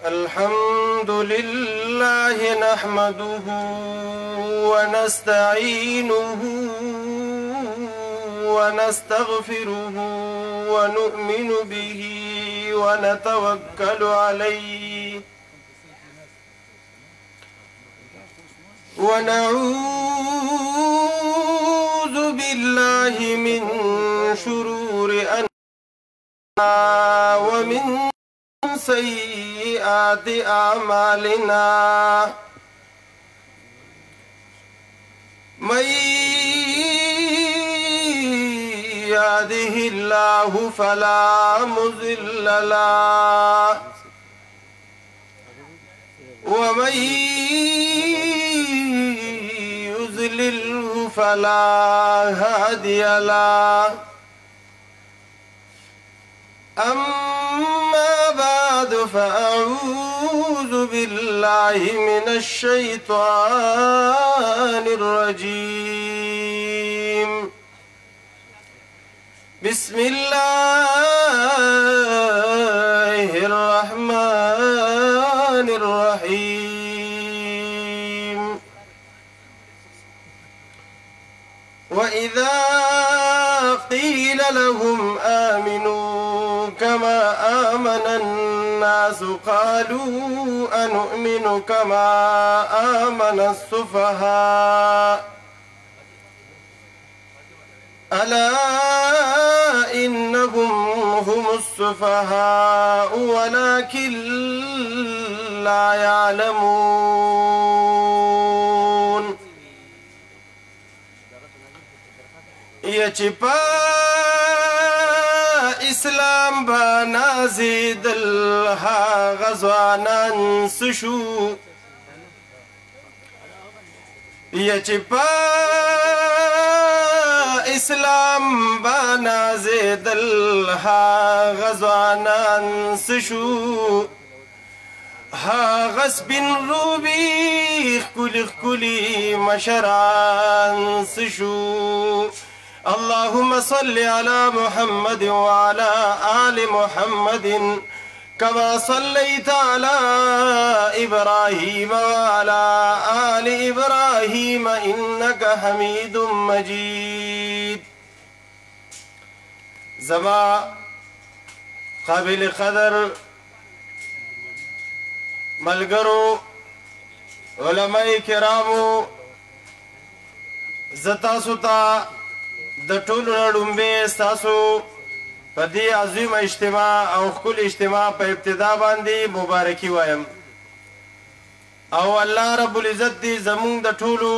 الحمد لله نحمده ونستعينه ونستغفره ونؤمن به ونتوكل عليه ونعوذ بالله من شرور أنفسنا ومن سيئات أعمالنا من يهده الله فلا مضل له ومن يضلله فلا هادي له أما بعد فأعوذ بالله من الشيطان الرجيم بسم الله الرحمن الرحيم وإذا قيل لهم آمنوا كما آمن الناس قالوا أنؤمن كما آمن السفهاء ألا إنهم هم السفهاء ولكن لا يعلمون يچپا اسلام بنازد الها غزوانان سشو يچپا اسلام بنازد الها غزوانان سشو ها غسبن روبي خكولي مشران سشو اللهم صل على محمد وعلى آل محمد كما صليت على إبراهيم وعلى آل إبراهيم إنك حميد مجيد زما قابل قدر ملګرو علماء کرامو زتاسو ته د ټولو نه ډومبې ستاسو په دې عظیمه اجتماع او ښکلې اجتماع په ابتدا باندې مبارکي وایم او الله رب العزت دې زمونږ د ټولو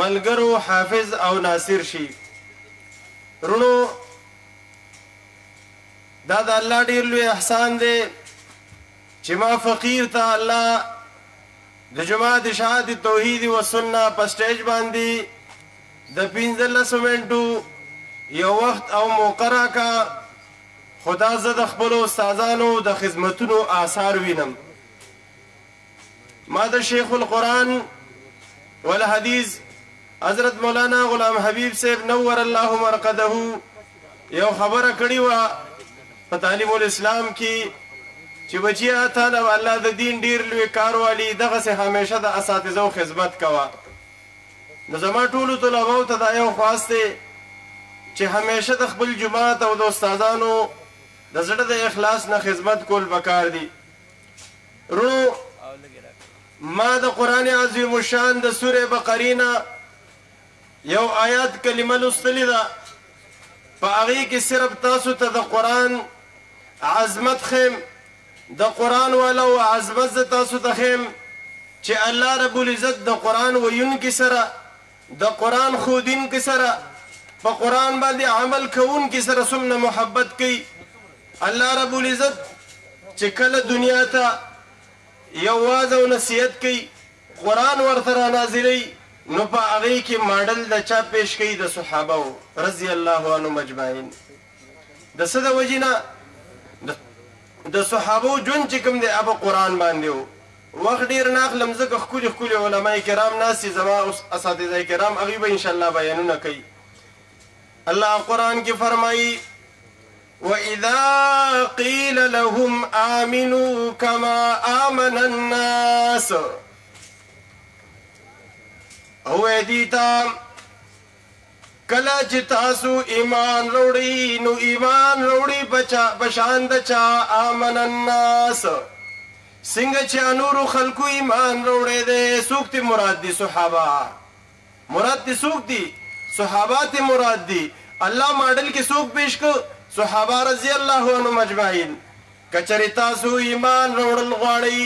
ملګرو حافظ او ناصر شي رونو دا د الله ډېر لوی احسان دی چې ما فقیر ته الله د جماعت شهادت توحید و سنت په سټیج باندې د 15 منټو یو وخت او موقع راکا خدا زه د خپلو استادانو د خدمتونو آثار وینم ما د شیخ القرآن والحدیث حضرت مولانا غلام حبیب صاحب نور الله مرقده یو خبره کړې وه په تعلیم الاسلام کې چې بچیا تعالی الله د دین ډیر لوی کاروالي دغه سه همیشه د اساتذو خدمت کوا نو زما ټولو طلباو ته دا یو خواسته چې همیشه د خپل جماعت او د استادانو د زړه د اخلاص نه خدمت کول پکار دي رو ما د قرآن عظیم الشان د سوره بقره نه یو آیات کلمه لوستلې ده په هغې کې صرف تاسو ته د قرآن عظمت خیم د قرآن والا عظمت ز تاسو ته خیم چې الله رب العزت د قرآن ویونکي سره د قرآن ښودونکي سره په قرآن باندې عمل کوونکي سره څومره محبت کوي الله رب العزت چې کله دنیا ته یو واز او نصیحت کوي قرآن ورته رانازلوي نو په هغې کې ماډل د چا پیش کوي د صحابهو رضی الله عنهم اجمعین د څه د وجې نه د صحابو ژوند چې کوم دی هغه قرآن باندې و وخت ډېر نه اخلم ځکه ښکلي ښکلي علما کرام ناست دي زما اساتذه کرام هغوی به انشاءالله بیانونه کوي الله قرآن کې فرمایي وَإِذَا قِيلَ لَهُمْ آمِنُوا كَمَا آمَنَ النَّاسُ او دیتا کلا چې تاسو ایمان وروړي نو ایمان وروړي بشاند چا آمن الناس څنګه چې نورو خلکو ایمان وروړي دي څوک دي مراد دي صحابه مراد دي څوک دي صحابات مراد دي الله ماډل کې څوک پیش کو صحابه رضی الله عنهم اجمعین کچری تاسو ایمان وروړل غواړي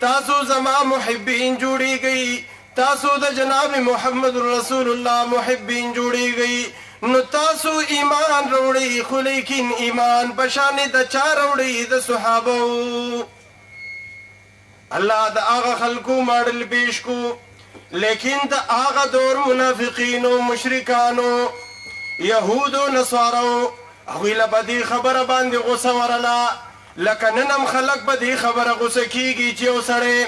تاسو زما محبین جوړیږئ تاسو د جناب محمد رسول الله محبین جوړیږئ نو تاسو ایمان وروړئ خو لیکن ایمان په شان د چا وروړئ د صحابو الله د هغه خلکو ماډل پیش کو لیکن د هغه دور منافقینو مشرکانو یهودو نصارو هغوی له په دې خبره باندې غوسه ورله لکه نن هم خلک په دې خبره غوسه کېږي چې یو سړی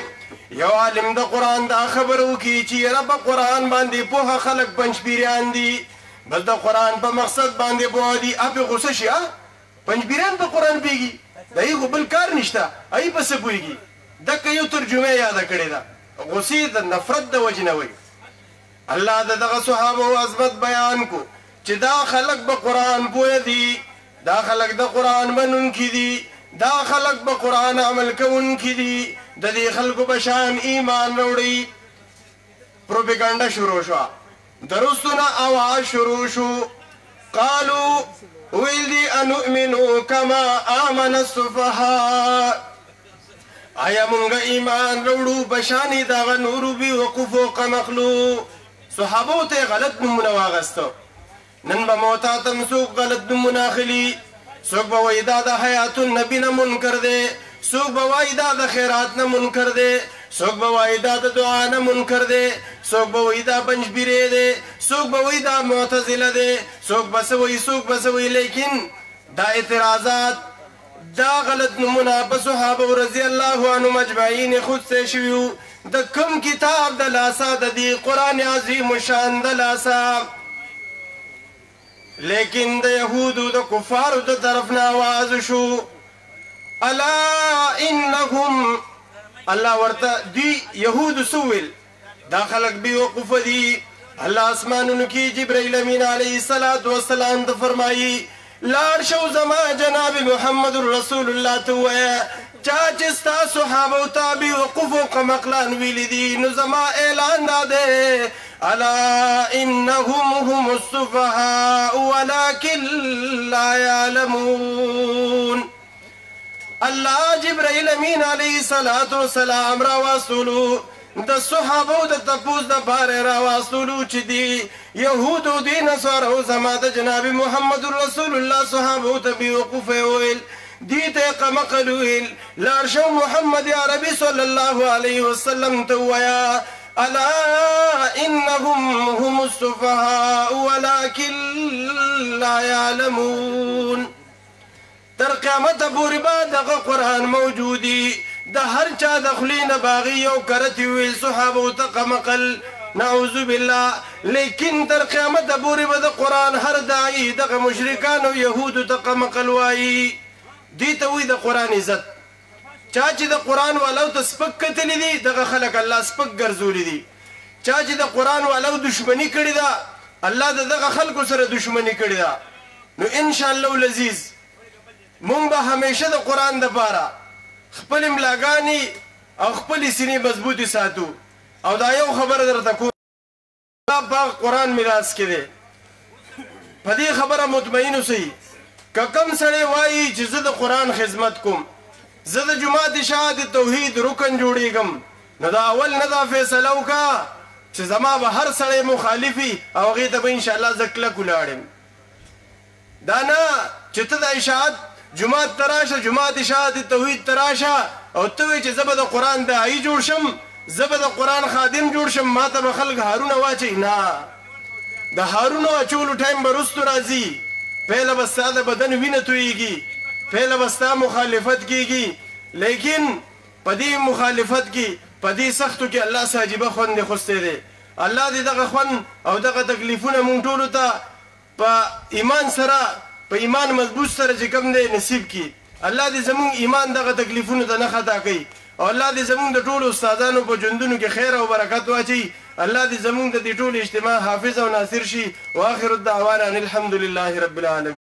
یو عالم د قرآن دا خبر وکړي چې یاره په قرآن باندې پوهه خلک پنجپیریان دي بس د قرآن په مقصد باندې پوه دي هغه پې غوسه شي پنجپیریان په قرآن پوهېږي د هغې خو بل کار نشته هغې په څه پوهېږي دکه یو ترجمه یاده کړې ده غوسې د نفرت د وجې نه وایي الله د دغه صحابو عظمت بیان کو چې دا خلک به قرآن پوه دي دا خلک د قرآن منونکي دي دا خلک به قرآن عمل کوونکي دي د دې خلکو په شان ایمان وروړي پروپیګانډا شروع شوه درستو نه اواز شروع شو قالو ویل دي انؤمنو کما آمن السفهاء آیا مونږ ایمان وروړو په شانې دغه نورو بېوقوفو قمقلو صحابو ته یې غلط نومونه واغسته نن به محتاطم څوک غلط نومونه اخلي څوک به وایي دا د حیات النبي نه منکر دی څوک به وایي دا د خیرات نه منکر دی څوک به وایي دا د دعا نه منکر دی څوک به وایي دا پنجپیری دی څوک به وایي دا معتزله دی څوک به څه وایي څوک به څه وایي لیکن دا اعتراضات دا غلط نمونه په صحابه رضی الله عنهم اجمعین خودسې شوي وو د کوم کتاب د لاسه د دې قرآن عظیم الشان د لاسه لیکن د یهودو د کفارو د طرف نه آواز شو الا انهم الله ورته دوی یهودو څه وویل دا خلک بېوقوفه دي الله اسمانونو کې جبرائیل امین علیه السلام ته فرمایي لاړ شو زما جناب محمد رسول الله ته ووایه چا چې ستا صحابو ته بېوقوفو قمقلان ویلي دي نو زما اعلان دا دی الا انهم هم السفهاء ولكن لا يعلمون الله جبرائیل امین علیه السلام راواستلو د صحابو د تپوس د پاره راواستلو چې دي یهودو دي نصارو زما د جناب محمد رسول الله صحابو ته بېوقوفه ویل دي ته قمقل ویل لاړ شو محمد عربي صلی الله علیه وسلم ته ووایه الا انهم هم السفهاء ولكن لا يعلمون تر قیامت پورې به دغه قرآن موجودي د هر چا د خولې نه باغي یو کرتې ویل صحابو ته قمقل نعوذ بالله لیکن تر قیامت پورې به د قرآن هر داعي دغه مشرکانو یهودو ته قمقل وایي دې ته وایي د قرآن عزت چا چې د قرآن والو ته سپک کتلی دي دغه خلک الله سپک ګرځولی دي چا چې د قرآن والو دشمني کړې ده الله د دغه خلکو سره دشمني کړې ده نو انشاءالله العزیز مونږ به همیشه د قرآن دپاره خپلې ملاګانې او خپلې سینې مضبوطې ساتو او دا یو خبره درته کوم دا په قرآن میراث کې دی په دې خبره مطمئن اوسئ که کوم سړی وایي چې زه د قرآن خدمت کوم زه د جماعت شهادت توحید رکن جوړیږم نو دا اول نه دا فیصله وکړه چې زما به هر سړی مخالفي او هغې ته به انشاءالله زه کلک ولاړم دا نه چې ته د اشاعت جماعت ته راشه جماعت شهادت توحید ته راشه او ته وایې چې زه به د قرآن داعي جوړ شم زه به د قرآن خادم جوړ شم ما ته به خلک هارونه واچوي نه د هارونو اچولو ټایم به رستو راځي پهله به ستا د بدن وینه تویږي پهله به ستا مخالفت کیږي لیکن په دې مخالفت کې په دې سختو کې الله څه عجیبه خوند یې خوستی دی الله دې دغه خوند او دغه تکلیفونه مونږ ټولو ته په ایمان سره په ایمان مضبوط سره چې کوم دی نصیب کی. الله دې زمونږ ایمان دغه تکلیفونو ته نه خطا کوي او الله دې زمونږ د ټولو استادانو په ژوندونو کې خیر او برکت واچي. الله دې زمونږ د دې ټولو اجتماع حافظ او ناصر شي. واخر الدعوانا ان الحمد لله رب العالمين.